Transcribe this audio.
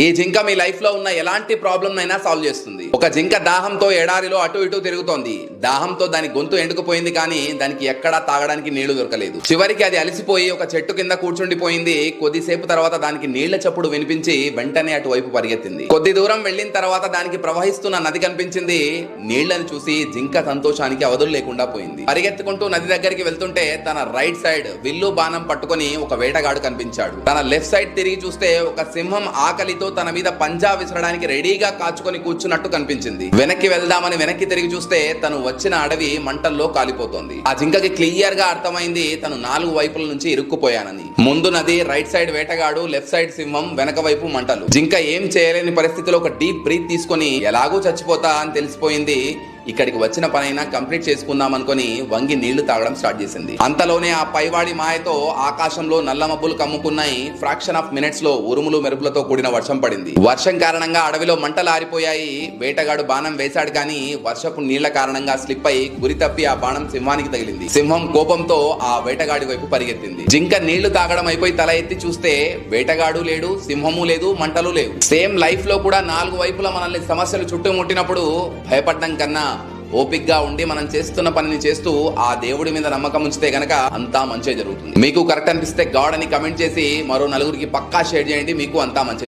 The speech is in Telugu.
ఈ జింక మీ లైఫ్ లో ఉన్న ఎలాంటి ప్రాబ్లం అయినా సాల్వ్ చేస్తుంది. ఒక జింక దాహంతో ఎడారిలో అటు ఇటు తిరుగుతోంది. దాహంతో దాని గొంతు ఎండుకుపోయింది, కానీ దానికి ఎక్కడా తాగడానికి నీళ్లు దొరకలేదు. చివరికి అది అలసిపోయి ఒక చెట్టు కింద కూర్చుండిపోయింది. కొద్దిసేపు తర్వాత దానికి నీళ్ల చప్పుడు వినిపించి వెంటనే అటువైపు పరిగెత్తింది. కొద్ది దూరం వెళ్లిన తర్వాత దానికి ప్రవహిస్తున్న నది కనిపించింది. నీళ్లను చూసి జింక సంతోషానికి అవధులు లేకుండా పోయింది. పరిగెత్తుకుంటూ నది దగ్గరికి వెళ్తుంటే తన రైట్ సైడ్ విల్లు బాణం పట్టుకొని ఒక వేటగాడు కనిపించాడు. తన లెఫ్ట్ సైడ్ తిరిగి చూస్తే ఒక సింహం ఆకలితో తన మీద పంజా విసరడానికి రెడీగా కాచుకొని కూర్చున్నట్టు కనిపించింది. వెనక్కి వెళ్దామని వెనక్కి తిరిగి చూస్తే తను వచ్చిన అడవి మంటల్లో కాలిపోతోంది. ఆ జింకకి క్లియర్ గా అర్థమైంది తను 4 వైపుల నుంచి ఇరుక్కుపోయానని. ముందు నది, రైట్ సైడ్ వేటగాడు, లెఫ్ట్ సైడ్ సింహం, వెనక వైపు మంటలు. జింక ఏం చేయలేని పరిస్థితిలో ఒక డీప్ బ్రీత్ తీసుకొని ఎలాగూ చచ్చిపోతా అని తెలిసిపోయింది. ఇక్కడికి వచ్చిన పనైనా కంప్లీట్ చేసుకుందాం అనుకుని వంగి నీళ్లు తాగడం స్టార్ట్ చేసింది. అంతలోనే ఆ పైవాడి మాయతో ఆకాశంలో నల్ల మబ్బులు కమ్ముకున్నాయి. ఫ్రాక్షన్ ఆఫ్ మినిట్స్ లో ఉరుములు మెరుపులతో కూడిన వర్షం పడింది. వర్షం కారణంగా అడవిలో మంటలు ఆరిపోయాయి. వేటగాడు బాణం వేశాడు, కానీ వర్షపు నీళ్ల కారణంగా స్లిప్ అయి గురి తప్పి ఆ బాణం సింహానికి తగిలింది. సింహం కోపంతో ఆ వేటగాడి వైపు పరిగెత్తింది. జింక నీళ్లు తాగడం అయిపోయి తల ఎత్తి చూస్తే వేటగాడు లేడు, సింహము లేదు, మంటలు లేవు. సేమ్ లైఫ్ లో కూడా 4 వైపులా మనల్ని సమస్యలు చుట్టుముట్టినప్పుడు భయపడడం కన్నా ఓపిక్గా ఉండి మనం చేస్తున్న పనిని చేస్తూ ఆ దేవుడి మీద నమ్మకం ఉంచితే గనక అంతా మంచి జరుగుతుంది. మీకు కరెక్ట్ అనిపిస్తే గాడ్ అని కమెంట్ చేసి మరో 4 పక్కా షేర్ చేయండి. మీకు అంతా మంచి